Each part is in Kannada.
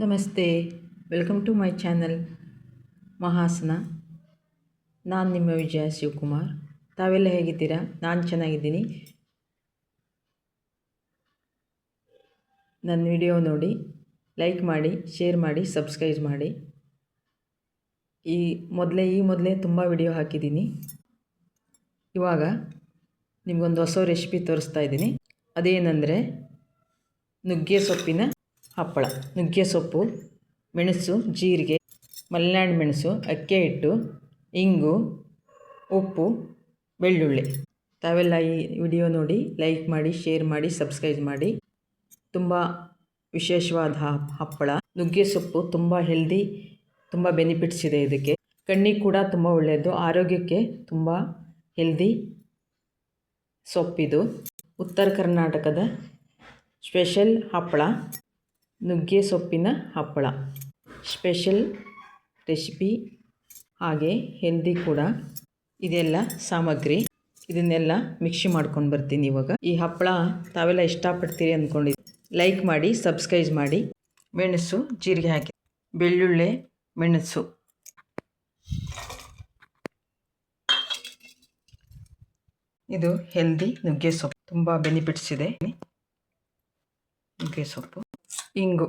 ನಮಸ್ತೆ, ವೆಲ್ಕಮ್ ಟು ಮೈ ಚಾನಲ್ ಮಹಾಸನ. ನಾನು ನಿಮ್ಮ ವಿಜಯ ಶಿವಕುಮಾರ್. ತಾವೆಲ್ಲ ಹೇಗಿದ್ದೀರಾ? ನಾನು ಚೆನ್ನಾಗಿದ್ದೀನಿ. ನನ್ನ ವಿಡಿಯೋ ನೋಡಿ ಲೈಕ್ ಮಾಡಿ, ಶೇರ್ ಮಾಡಿ, ಸಬ್ಸ್ಕ್ರೈಬ್ ಮಾಡಿ. ಈ ಮೊದಲೇ ತುಂಬ ವಿಡಿಯೋ ಹಾಕಿದ್ದೀನಿ. ಇವಾಗ ನಿಮಗೊಂದು ಹೊಸ ರೆಸಿಪಿ ತೋರಿಸ್ತಾ ಇದ್ದೀನಿ. ಅದೇನೆಂದರೆ ನುಗ್ಗೆ ಸೊಪ್ಪಿನ ಹಪ್ಪಳ. ನುಗ್ಗೆ ಸೊಪ್ಪು, ಮೆಣಸು, ಜೀರಿಗೆ, ಮಲೆನಾಡು ಮೆಣಸು, ಅಕ್ಕೆ ಹಿಟ್ಟು, ಇಂಗು, ಉಪ್ಪು, ಬೆಳ್ಳುಳ್ಳಿ. ತಾವೆಲ್ಲ ಈ ವಿಡಿಯೋ ನೋಡಿ ಲೈಕ್ ಮಾಡಿ, ಶೇರ್ ಮಾಡಿ, ಸಬ್ಸ್ಕ್ರೈಬ್ ಮಾಡಿ. ತುಂಬ ವಿಶೇಷವಾದ ಹಪ್ಪಳ. ನುಗ್ಗೆ ಸೊಪ್ಪು ತುಂಬ ಹೆಲ್ದಿ, ತುಂಬ ಬೆನಿಫಿಟ್ಸ್ ಇದೆ ಇದಕ್ಕೆ. ಕಣ್ಣಿಗೆ ಕೂಡ ತುಂಬ ಒಳ್ಳೆಯದು, ಆರೋಗ್ಯಕ್ಕೆ ತುಂಬ ಹೆಲ್ದಿ ಸೊಪ್ಪಿದು. ಉತ್ತರ ಕರ್ನಾಟಕದ ಸ್ಪೆಷಲ್ ಹಪ್ಪಳ ನುಗ್ಗೆ ಸೊಪ್ಪಿನ ಹಪ್ಪಳ. ಸ್ಪೆಷಲ್ ರೆಸಿಪಿ, ಹಾಗೆ ಹೆಲ್ದಿ ಕೂಡ. ಇದೆಲ್ಲ ಸಾಮಗ್ರಿ, ಇದನ್ನೆಲ್ಲ ಮಿಕ್ಸಿ ಮಾಡ್ಕೊಂಡು ಬರ್ತೀನಿ ಇವಾಗ. ಈ ಹಪ್ಪಳ ತಾವೆಲ್ಲ ಇಷ್ಟಪಡ್ತೀರಿ ಅಂದ್ಕೊಂಡಿದ್ದೀನಿ. ಲೈಕ್ ಮಾಡಿ, ಸಬ್ಸ್ಕ್ರೈಬ್ ಮಾಡಿ. ಮೆಣಸು, ಜೀರಿಗೆ ಹಾಕಿ, ಬೆಳ್ಳುಳ್ಳಿ, ಮೆಣಸು. ಇದು ಹೆಲ್ದಿ ನುಗ್ಗೆ ಸೊಪ್ಪು, ತುಂಬ ಬೆನಿಫಿಟ್ಸ್ ಇದೆ ನುಗ್ಗೆ ಸೊಪ್ಪು. ಇಂಗು,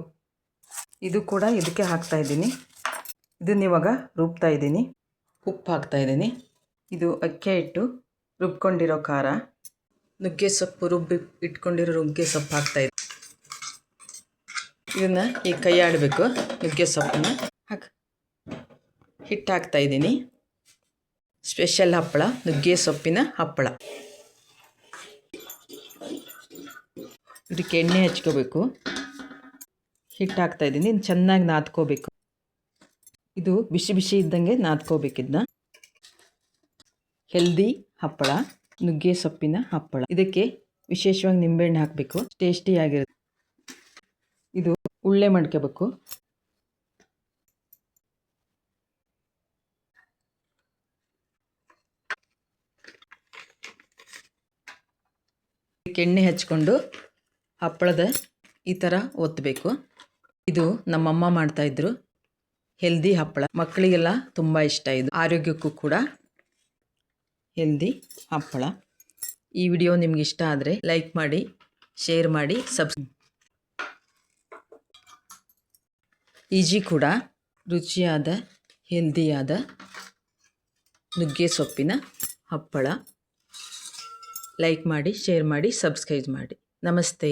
ಇದು ಕೂಡ ಇದಕ್ಕೆ ಹಾಕ್ತಾ ಇದ್ದೀನಿ. ಇದನ್ನ ಇವಾಗ ರುಬ್ತಾ ಇದ್ದೀನಿ. ಉಪ್ಪು ಹಾಕ್ತಾ ಇದ್ದೀನಿ. ಇದು ಅಕ್ಕೆ ಹಿಟ್ಟು, ರುಬ್ಕೊಂಡಿರೋ ಖಾರ, ನುಗ್ಗೆ ಸೊಪ್ಪು ಇಟ್ಕೊಂಡಿರೋ ನುಗ್ಗೆ ಸೊಪ್ಪು ಹಾಕ್ತಾ ಇದ್ದೀನಿ. ಇದನ್ನು ಈಗ ಕೈ ಆಡಬೇಕು. ನುಗ್ಗೆ ಸೊಪ್ಪನ್ನು ಹಿಟ್ಟು ಹಾಕ್ತಾ ಇದ್ದೀನಿ. ಸ್ಪೆಷಲ್ ಹಪ್ಪಳ ನುಗ್ಗೆ ಸೊಪ್ಪಿನ ಹಪ್ಪಳ. ಇದಕ್ಕೆ ಎಣ್ಣೆ ಹಚ್ಕೋಬೇಕು. ಹಿಟ್ಟು ಹಾಕ್ತಾ ಇದ್ದೀನಿ. ಚೆನ್ನಾಗಿ ನಾದ್ಕೋಬೇಕು. ಇದು ಬಿಸಿ ಬಿಸಿ ಇದ್ದಂಗೆ ನಾದ್ಕೋಬೇಕು. ಇದನ್ನ ಹೆಲ್ದಿ ಹಪ್ಪಳ, ನುಗ್ಗೆ ಸೊಪ್ಪಿನ ಹಪ್ಪಳ. ಇದಕ್ಕೆ ವಿಶೇಷವಾಗಿ ನಿಂಬೆಹಣ್ಣು ಹಾಕಬೇಕು, ಟೇಸ್ಟಿಯಾಗಿರುತ್ತೆ. ಇದು ಉಳ್ಳೆ ಮಾಡ್ಕೋಬೇಕು. ಇದಕ್ಕೆ ಎಣ್ಣೆ ಹಚ್ಕೊಂಡು ಹಪ್ಪಳದ ಈ ಥರ ಒತ್ತಬೇಕು. ಇದು ನಮ್ಮಮ್ಮ ಮಾಡ್ತಾಯಿದ್ರು ಹೆಲ್ದಿ ಹಪ್ಪಳ. ಮಕ್ಕಳಿಗೆಲ್ಲ ತುಂಬ ಇಷ್ಟ. ಇದು ಆರೋಗ್ಯಕ್ಕೂ ಕೂಡ ಹೆಲ್ದಿ ಹಪ್ಪಳ. ಈ ವಿಡಿಯೋ ನಿಮ್ಗೆ ಇಷ್ಟ ಆದರೆ ಲೈಕ್ ಮಾಡಿ, ಶೇರ್ ಮಾಡಿ, ಈಜಿ ಕೂಡ ರುಚಿಯಾದ ಹೆಲ್ದಿಯಾದ ನುಗ್ಗೆ ಸೊಪ್ಪಿನ ಹಪ್ಪಳ. ಲೈಕ್ ಮಾಡಿ, ಶೇರ್ ಮಾಡಿ, ಸಬ್ಸ್ಕ್ರೈಬ್ ಮಾಡಿ. ನಮಸ್ತೆ.